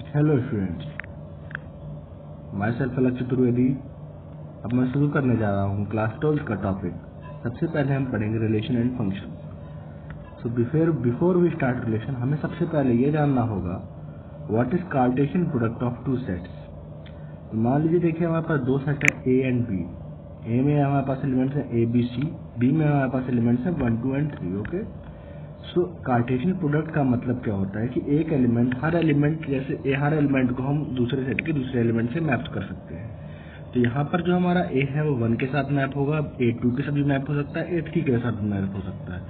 Hello students, my self अलग चतुर्वेदी। अब मैं शुरू करने जा रहा हूँ क्लास 12 का टॉपिक। सबसे पहले हम पढ़ेंगे relation and function. So before we start relation, हमें सबसे पहले ये जानना होगा what is Cartesian product of two sets. मान लीजिए, देखिए हमारे पास दो सेट है ए एंड बी। ए में हमारे पास एलिमेंट्स है ए बी सी, बी में हमारे पास एलिमेंट्स है 1 2 and 3। Okay, so Cartesian product का मतलब क्या होता है कि एक एलिमेंट, हर एलिमेंट जैसे हर एलिमेंट को हम दूसरे सेट के दूसरे एलिमेंट से मैप कर सकते हैं। तो यहाँ पर जो हमारा ए है वो 1 के साथ मैप होगा, ए 2 के साथ भी मैप हो सकता है, ए 3 के साथ भी मैप हो सकता है।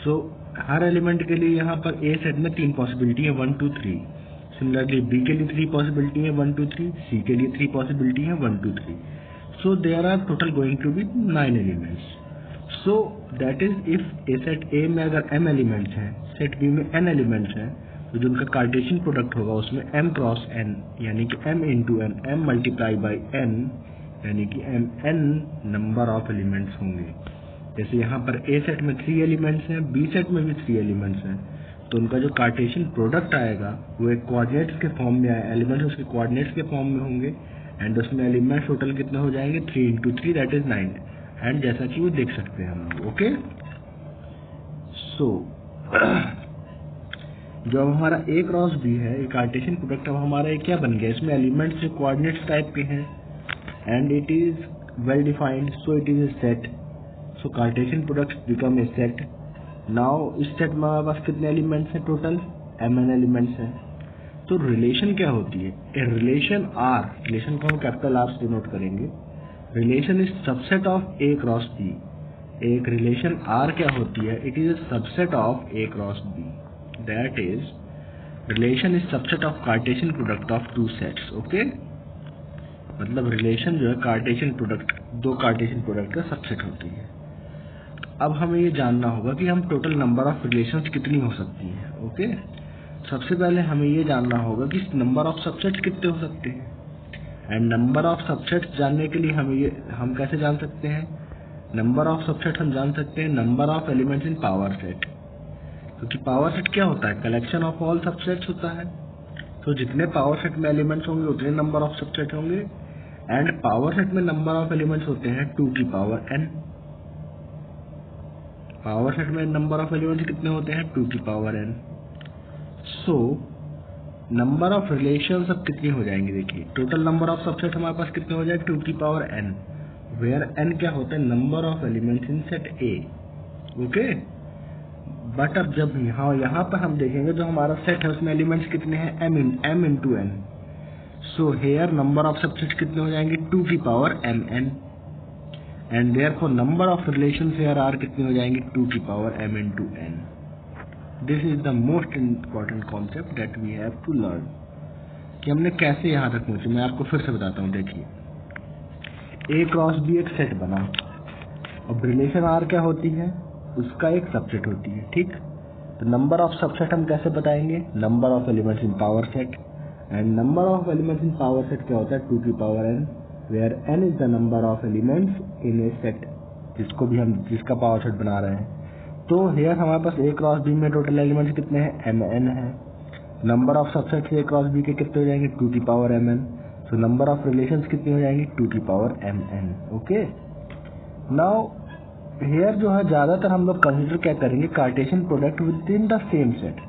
सो हर एलिमेंट के लिए यहाँ पर ए सेट में 3 पॉसिबिलिटी है 1 2 3। सिमिलरली बी के लिए 3 पॉसिबिलिटी है 1 2 3, सी के लिए 3 पॉसिबिलिटी है 1 2 3। So there are total going to be 9 elements. So that is if a set A में अगर m एलिमेंट्स हैं, सेट बी में n एलिमेंट्स हैं, तो जो उनका कार्टेशियन प्रोडक्ट होगा उसमें m क्रॉस n यानी कि m into n, m multiply by n यानी कि n नंबर ऑफ एलिमेंट्स होंगे। जैसे यहाँ पर ए सेट में 3 एलिमेंट्स हैं, बी सेट में भी 3 एलिमेंट्स हैं, तो उनका जो कार्टेशियन प्रोडक्ट आएगा वो एक कोऑर्डिनेट्स के फॉर्म में आए, एलिमेंट्स उसके कोऑर्डिनेट्स के फॉर्म में होंगे, एंड उसमें एलिमेंट्स टोटल कितने हो जाएंगे 3 इंटू 3 दैट इज 9। एंड जैसा कि वो देख सकते हैं हम लोग। ओके, सो जो अब हमारा ए क्रॉस बी है, ये कार्टेशियन प्रोडक्ट अब हमारा ये क्या बन गया, इसमें एलिमेंट्स जो कोऑर्डिनेट्स टाइप के हैं and it is well defined, so it is a set. So Cartesian product become a set. Now इस सेट में हमारे पास कितने एलिमेंट्स हैं, टोटल mn एलिमेंट्स हैं। तो रिलेशन क्या होती है, ए रिलेशन आर, रिलेशन को हम कैपिटल आर से डिनोट करेंगे। Relation is subset of A cross B. एक रिलेशन आर क्या होती है, it is a subset of A cross B. That is relation is subset of Cartesian product of two sets. Okay, मतलब relation जो है Cartesian product, दो Cartesian product का subset होती है। अब हमें ये जानना होगा कि हम टोटल नंबर ऑफ रिलेशंस कितनी हो सकती हैं। ओके, सबसे पहले हमें ये जानना होगा कि नंबर ऑफ सबसेट्स कितने हो सकते हैं। एंड नंबर ऑफ सबसेट्स जानने के लिए हम कैसे जान सकते हैं, नंबर ऑफ सबसेट हम जान सकते हैं number of elements in power set. क्योंकि पावर सेट क्या होता है, कलेक्शन ऑफ ऑल सबसेट्स होता है। तो जितने पावर सेट में एलिमेंट्स होंगे उतने नंबर ऑफ सबसेट होंगे। एंड पावर सेट में नंबर ऑफ एलिमेंट्स होते हैं 2 की पावर n। पावर सेट में नंबर ऑफ एलिमेंट्स कितने होते हैं, 2 की power n। So number of relations अब कितनी हो जाएंगी, देखिए टोटल नंबर ऑफ सबसेट हमारे पास कितने हो जाए 2 की पावर n, वेयर n क्या होता है, number of elements in set A। Okay, but अब जब यहाँ पर हम देखेंगे जो हमारा सेट है उसमें एलिमेंट्स कितने हैं, m into n। So here number of subset कितने हो जाएंगे 2 की power mn, and therefore number of relations here are कितने हो जाएंगे 2 की power m into n। This is the most important concept that we have to learn कि हमने कैसे यहाँ तक पहुंचे। मैं आपको फिर से बताता हूँ। देखिए ए क्रॉस बी एक सेट बना, अब रिलेशन आर क्या होती है, उसका एक सबसेट होती है। ठीक, तो नंबर ऑफ सबसेट हम कैसे बताएंगे, number of elements in power set. And number of elements in power set क्या होता है 2 की power n, where n is the number of elements in a set, जिसका पावर सेट बना रहे हैं। तो हेयर हमारे पास ए क्रॉस बी में टोटल एलिमेंट्स कितने हैं, mn है। Number of subsets A cross B के कितने हो जाएंगे 2 की power mn। So number of relations कितनी हो जाएंगी 2 की power mn। Okay, now here जो है ज्यादातर हम लोग कंसिडर क्या करेंगे, Cartesian product with in the same set.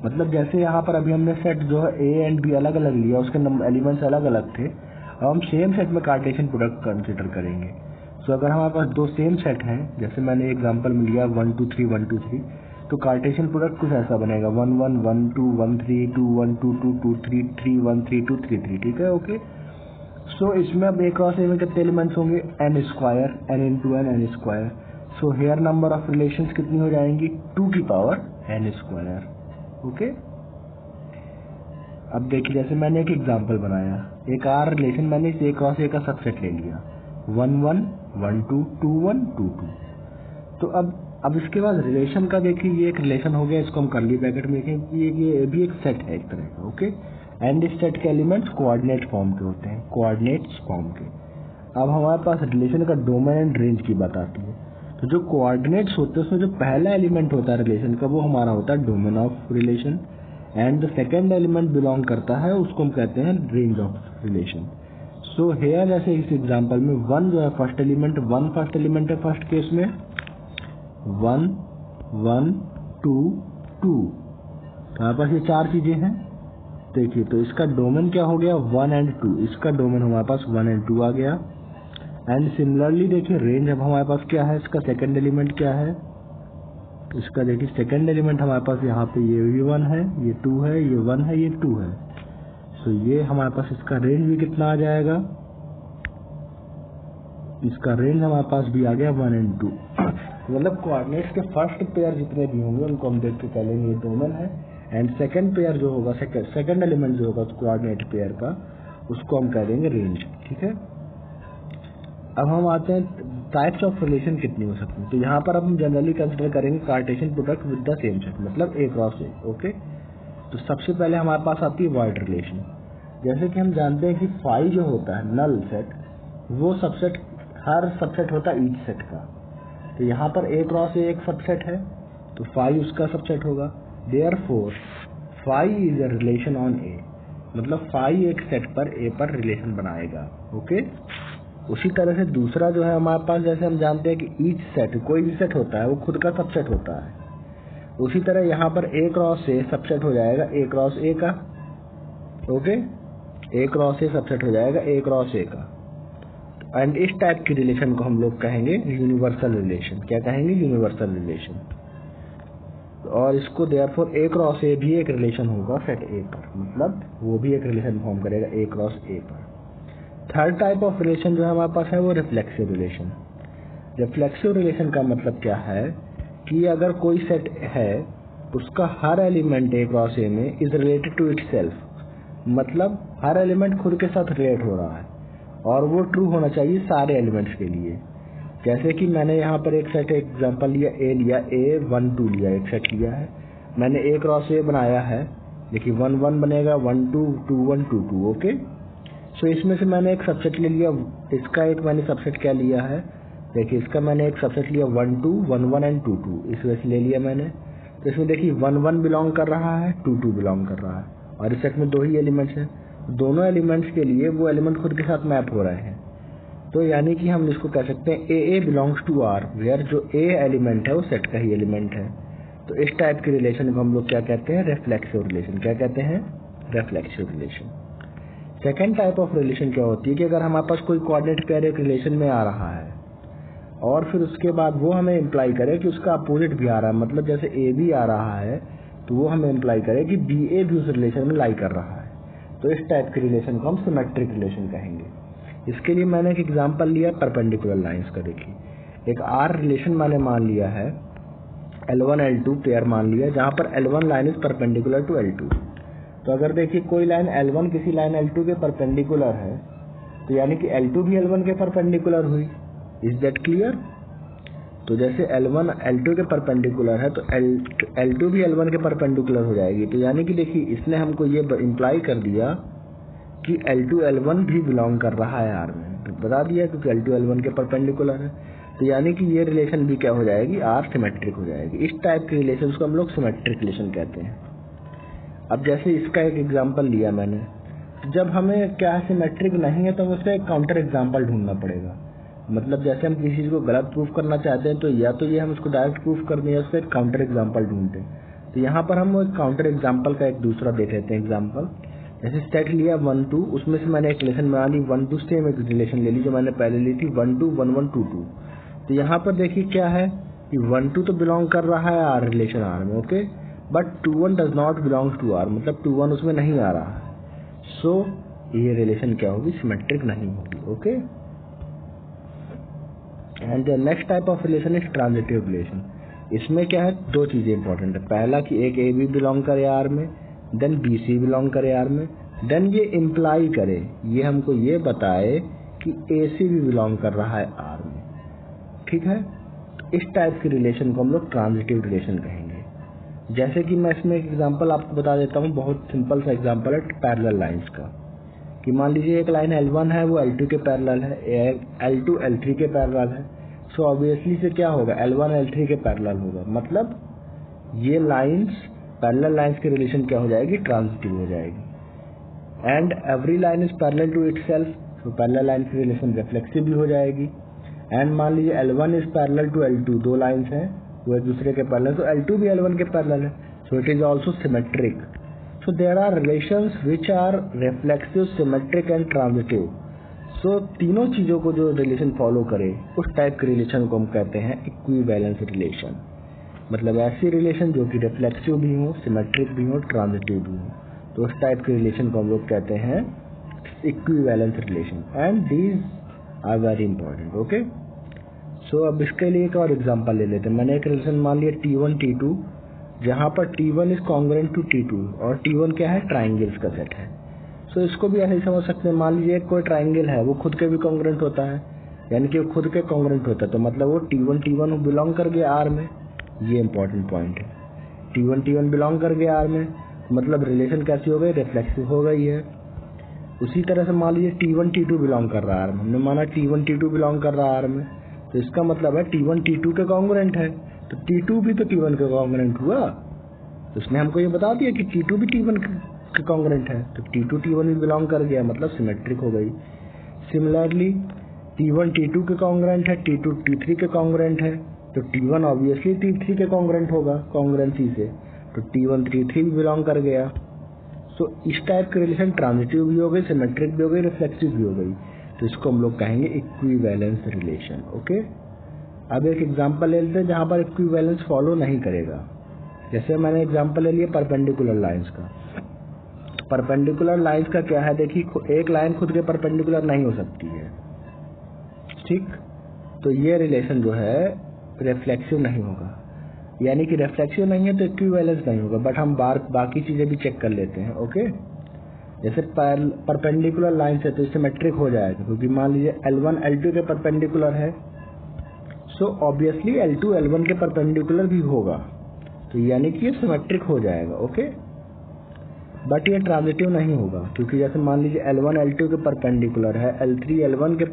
मतलब जैसे यहाँ पर अभी हमने सेट जो है ए एंड बी अलग अलग लिया, उसके एलिमेंट्स अलग अलग थे, अब हम सेम सेट में कार्टेशियन प्रोडक्ट कंसिडर करेंगे। सो अगर हमारे पास दो सेम सेट हैं, जैसे मैंने एग्जांपल में लिया 1 2 3 1 2 3, तो कार्टेशियन प्रोडक्ट कुछ ऐसा बनेगा 1 1 1 2 1 3 2 1 2 2 2 3 3 1 3 2 3 3। ठीक है, ओके। सो इसमें अब ए क्रॉस ए में कितने एलिमेंट्स होंगे, n square, n into n square. So here number of relations कितनी हो जाएंगी 2 की पावर n स्क्वायर। ओके, अब देखिए जैसे मैंने एक एग्जांपल बनाया, एक आर रिलेशन मैंने इस ए क्रॉस ए का सबसेट ले लिया 1 1 1 2 2 1 2 2। तो अब इसके बाद रिलेशन का देखिए, ये एक रिलेशन हो गया, इसको हम कर्ली ब्रैकेट में लिखें, ये भी एक सेट है एक तरह का। ओके, एंड इस सेट के एलिमेंट्स कोऑर्डिनेट फॉर्म के होते हैं, कोऑर्डिनेट्स फॉर्म के। अब हमारे पास रिलेशन का डोमेन एंड रेंज की बात आती है। तो जो कोऑर्डिनेट्स होते हैं उसमें जो पहला एलिमेंट होता है रिलेशन का, वो हमारा होता है domain of relation, and the second element belong करता है, उसको हम कहते हैं range of relation. So here जैसे इस एग्जांपल में 1 जो है फर्स्ट एलिमेंट, 1 फर्स्ट एलिमेंट है फर्स्ट केस में, 1 1 2 2, तो हमारे पास ये 4 चीजें हैं। देखिए तो इसका डोमेन क्या हो गया 1 एंड 2, इसका डोमेन हमारे पास 1 एंड 2 आ गया। एंड सिमिलरली देखिए रेंज अब हमारे पास क्या है, इसका सेकंड एलिमेंट क्या है, इसका देखिए सेकंड एलिमेंट हमारे पास यहाँ पे ये भी 1 है, ये 2 है, ये 1 है, ये 2 है। सो ये हमारे पास इसका रेंज भी कितना आ जाएगा, इसका रेंज हमारे पास भी आ गया 1 एंड 2। मतलब कोऑर्डिनेट्स के फर्स्ट पेयर जितने भी होंगे उनको हम देख के कह लेंगे ये डोमेन है, एंड सेकंड पेयर जो होगा सेकंड एलिमेंट जो होगा कोऑर्डिनेट पेयर का, उसको हम कह देंगे रेंज। ठीक है, अब हम आते हैं टाइप्स ऑफ रिलेशन कितनी हो सकती है। तो यहाँ पर अब हम जनरली कंसिडर करेंगे Cartesian product with the same set, मतलब A क्रॉस A। ओके, तो सबसे पहले हमारे पास आती है वॉइड रिलेशन। जैसे कि हम जानते हैं कि फाई जो होता है नल सेट, वो सबसेट हर सबसेट होता है ईच सेट का। तो यहाँ पर A क्रॉस A एक सबसेट है, तो फाई उसका सबसेट होगा। Therefore phi is a relation on A, मतलब फाई एक सेट पर A पर रिलेशन बनाएगा। ओके, उसी तरह से दूसरा जो है हमारे पास, जैसे हम जानते हैं कि ईच सेट, कोई भी सेट होता है वो खुद का सबसेट होता है, उसी तरह यहाँ पर A क्रॉस A सबसेट हो जाएगा A क्रॉस A का। Okay, A cross A subset हो जाएगा A क्रॉस A का। एंड इस टाइप की रिलेशन को हम लोग कहेंगे यूनिवर्सल रिलेशन। क्या कहेंगे? Universal relation. और इसको देयरफॉर A क्रॉस A भी एक रिलेशन होगा सेट A पर, मतलब वो भी एक रिलेशन फॉर्म करेगा A क्रॉस A पर। थर्ड टाइप ऑफ रिलेशन जो हमारे पास है वो रिफ्लेक्सिव रिलेशन। रिफ्लेक्सिव रिलेशन का मतलब क्या है कि अगर कोई सेट है उसका हर एलिमेंट A क्रॉस A में इज रिलेटेड टू इटसेल्फ, मतलब हर एलिमेंट खुद के साथ रिलेट हो रहा है, और वो ट्रू होना चाहिए सारे एलिमेंट्स के लिए। जैसे कि मैंने यहाँ पर एक सेट एग्जांपल लिया A लिया, A1 2 लिया, एक सेट लिया है मैंने A क्रॉस A बनाया है। देखिए 1 1 बनेगा, 1 2 2 1 2 2। ओके, सो इसमें से मैंने एक सबसेट ले लिया, इसका एक मैंने सबसेट क्या लिया है, देखिए इसका मैंने एक सबसेट लिया 1 2 1 1 एंड 2 2, इस वजह से ले लिया मैंने। तो इसमें देखिए 1 1 बिलोंग कर रहा है, 2 2 बिलोंग कर रहा है, और इस सेट में 2 ही एलिमेंट्स हैं। दोनों एलिमेंट्स के लिए वो एलिमेंट खुद के साथ मैप हो रहे हैं, तो यानी कि हम इसको कह सकते हैं A belongs to R, where जो A एलिमेंट है वो सेट का ही एलिमेंट है। तो इस टाइप की रिलेशन को हम लोग क्या कहते हैं? Reflexive relation. क्या कहते हैं? Reflexive relation. Second type of relation क्या होती है कि अगर हमारे पास कोई कोऑर्डिनेट पेयर एक रिलेशन में आ रहा है और फिर उसके बाद वो हमें इम्प्लाई करे कि उसका अपोजिट भी आ रहा है, मतलब जैसे A भी आ रहा है तो वो हमें इम्प्लाई करे कि BA भी उस रिलेशन में लाई कर रहा है, तो इस टाइप के रिलेशन को हम सिमेट्रिक रिलेशन कहेंगे। इसके लिए मैंने एक एग्जांपल लिया परपेंडिकुलर लाइंस का। देखिए एक R रिलेशन मैंने मान लिया है, L1 L2 पेयर मान लिया, जहाँ पर L1 line is perpendicular to L2। तो अगर देखिए कोई लाइन L1 किसी लाइन L2 के परपेंडिकुलर है, तो यानी कि L2 भी L1 के परपेंडिकुलर हुई। Is that clear? तो जैसे L1 L2 के परपेंडिकुलर है तो L2 भी L1 के परपेंडिकुलर हो जाएगी। तो यानी कि देखिए इसने हमको ये इम्प्लाई कर दिया कि L2 L1 भी बिलोंग कर रहा है R में, तो बता दिया क्योंकि L2 L1 के परपेंडिकुलर है। तो यानी कि ये रिलेशन भी क्या हो जाएगी? R सिमेट्रिक हो जाएगी। इस टाइप के रिलेशन को हम लोग सिमेट्रिक रिलेशन कहते हैं। अब जैसे इसका एक एग्जांपल लिया मैंने, जब हमें क्या सिमेट्रिक नहीं है तो हमें उसका एक काउंटर एग्जांपल ढूंढना पड़ेगा। मतलब जैसे हम किसी चीज को गलत प्रूफ करना चाहते हैं तो या तो ये हम उसको डायरेक्ट प्रूफ कर दें या उसका एक काउंटर एग्जांपल ढूंढते हैं। तो यहाँ पर हम एक काउंटर एग्जांपल का एक दूसरा देख लेते हैं एग्जांपल। जैसे सेट लिया 1 2, उसमें से मैंने एक रिलेशन बना ली 1 2 सेम एक रिलेशन ले ली जो मैंने पहले ली थी 1 2 1 1 2 2। तो यहाँ पर देखिए क्या है कि 1 2 तो बिलोंग कर रहा है R रिलेशन R में, okay, but 2 1 does not belong to R, मतलब 2 1 उसमें नहीं आ रहा है। सो ये रिलेशन क्या होगी? सिमेट्रिक नहीं होगी। Okay, and the next type of relation is transitive relation. इसमें क्या है? 2 चीजें इंपॉर्टेंट है। पहला कि एक A भी बिलोंग करे R में, देन BC बिलोंग करे R में, देन ये इम्प्लाई करे, ये हमको ये बताए कि AC भी बिलोंग कर रहा है R में। ठीक है, इस टाइप की रिलेशन को हम लोग ट्रांजिटिव रिलेशन कहेंगे। जैसे कि मैं इसमें एक एग्जांपल आपको बता देता हूँ, बहुत सिंपल सा एग्जांपल है पैरेलल लाइंस का। कि मान लीजिए एक लाइन L1 है वो L2 के पैरेलल है, L2 L3 के पैरेलल है। सो ऑब्वियसली से क्या होगा? L1 L3 के पैरेलल होगा, मतलब ये लाइंस पैरेलल लाइंस की रिलेशन क्या हो जाएगी, ट्रांजिटिव हो जाएगी। And every line is parallel to itself, तो पैरेलल लाइन की रिलेशन रिफ्लेक्सिव भी हो जाएगी। एंड मान लीजिए L1 is parallel to L2, दो लाइंस हैं वो एक दूसरे के पैरेलल, तो L2 भी L1 के पैरेलल है, so it is also symmetric. So there are relations which are reflexive, symmetric and transitive. सो तीनों चीजों को जो रिलेशन फॉलो करे उस टाइप के रिलेशन को हम कहते हैं इक्विवेलेंस रिलेशन। मतलब ऐसी रिलेशन जो कि रिफ्लेक्सिव भी हो, सिमेट्रिक भी हो, ट्रांजिटिव भी हो, तो उस टाइप के रिलेशन को हम लोग कहते हैं equivalence relation. And these are very important. Okay, so अब इसके लिए एक और एग्जांपल ले लेते हैं। मैंने एक रिलेशन मान लिया T1 T2, जहां पर T1 is congruent to T2 और T1 क्या है, ट्राइंगल्स का सेट है। सो इसको भी ऐसे ही समझ सकते हैं, मान लीजिए कोई ट्राइंगल है वो खुद के भी कॉन्ग्रुएंट होता है, यानी कि वो खुद के कॉन्ग्रुएंट होता है, तो मतलब वो T1 बिलोंग कर गया R में। ये इंपॉर्टेंट पॉइंट है, T1 बिलोंग कर गया R में, मतलब रिलेशन कैसी हो गई, रिफ्लेक्सिव हो गई है। उसी तरह से मान लीजिए T1 T2 बिलोंग कर रहा है R में, हमने माना T1 T2 बिलोंग कर रहा है R में, तो इसका मतलब है T1 T2 के कॉन्ग्रुएंट है, तो T2 भी तो T1 के कॉन्ग्रुएंट हुआ। तो उसने हमको ये बता दिया कि T2 भी T1 के कॉन्ग्रुएंट है, तो T2 T1 भी बिलोंग कर गया, मतलब सिमेट्रिक हो गई। सिमिलरली T1 T2 के कॉन्ग्रुएंट है, T2 T3 के कॉन्ग्रुएंट है, तो T1 ऑब्वियसली T3 के कॉन्ग्रुएंट होगा कॉन्ग्रुएंसी से, तो T1 T3 भी बिलोंग कर गया। सो इस टाइप की रिलेशन ट्रांजिटिव भी हो गई, सिमेट्रिक भी हो गई, रिफ्लेक्सिव भी हो गई, तो इसको हम लोग कहेंगे इक्विवेलेंस रिलेशन। ओके, अब एक एग्जांपल ले लेते हैं जहां पर इक्विवेलेंस फॉलो नहीं करेगा। जैसे मैंने एग्जांपल ले लिया परपेंडिकुलर लाइंस का। परपेंडिकुलर लाइंस का क्या है, देखिए एक लाइन खुद के परपेंडिकुलर नहीं हो सकती है, ठीक, तो ये रिलेशन जो है रिफ्लेक्सिव नहीं होगा, यानी कि रिफ्लेक्सिव नहीं है तो इक्विवेलेंस नहीं होगा। बट हम बाकी चीजें भी चेक कर लेते हैं। ओके, जैसे परपेंडिकुलर लाइन है तो सिमेट्रिक हो जाएगा, क्योंकि मान लीजिए L1 L2 के परपेंडिकुलर है, सो ऑब्वियसली L2 L1 के परपेंडिकुलर भी होगा, तो यानी कि ये सिमेट्रिक हो जाएगा। ओके, बट ये ट्रांजिटिव नहीं होगा, क्योंकि जैसे मान लीजिए L1 L2 के परपेंडिकुलर है, L3 L1 के,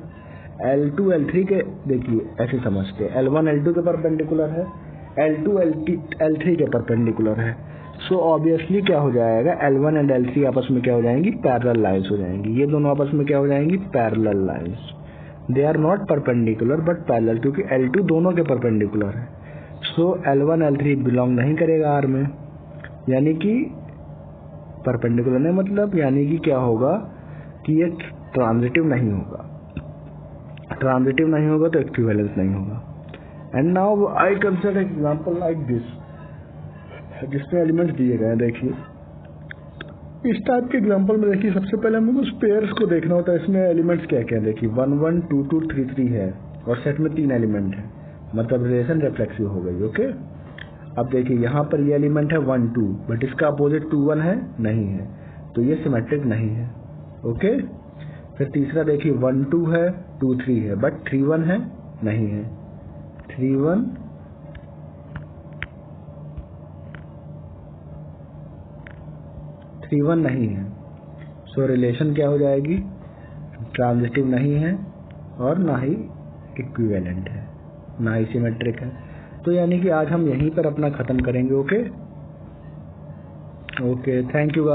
L2 L3 के, देखिए ऐसे समझते, L1 L2 के परपेंडिकुलर है, L2 L3 के परपेंडिकुलर है, सो ऑब्वियसली क्या हो जाएगा, L1 एंड L3 आपस में क्या हो जाएंगी, पैरेलल लाइंस हो जाएंगी। ये दोनों आपस में क्या हो जाएंगी, parallel lines. They are not perpendicular but parallel, क्योंकि L2 दोनों के परपेंडिकुलर है, सो L1 L3 बिलोंग नहीं करेगा R में, यानी कि परपेंडिकुलर नहीं, मतलब यानी कि क्या होगा कि ये ट्रांजिटिव नहीं होगा। ट्रांजिटिव नहीं होगा तो इक्विवेलेंस नहीं होगा। And now I consider example like this, जिसमें एलिमेंट्स दिए गए हैं। देखिए इस टाइप के एग्जांपल में देखिए सबसे पहले हमें उस पेयर्स को देखना होता है, इसमें एलिमेंट्स क्या क्या है। देखिए 1 1 2 2 3 3 है और सेट में 3 एलिमेंट है, मतलब रिलेशन रिफ्लेक्सिव हो गई। ओके, अब देखिए यहाँ पर ये एलिमेंट है 1 2, बट इसका अपोजिट 2 1 है, नहीं है, तो ये सिमेट्रिक नहीं है। ओके, फिर तीसरा देखिए 1 2 है, 2 3 है, बट 3 1 है, नहीं है, 3 1 नहीं है। सो रिलेशन क्या हो जाएगी, ट्रांजिटिव नहीं है और ना ही इक्विवेलेंट है, ना ही सिमेट्रिक है। तो यानी कि आज हम यहीं पर अपना खत्म करेंगे। Okay, thank you.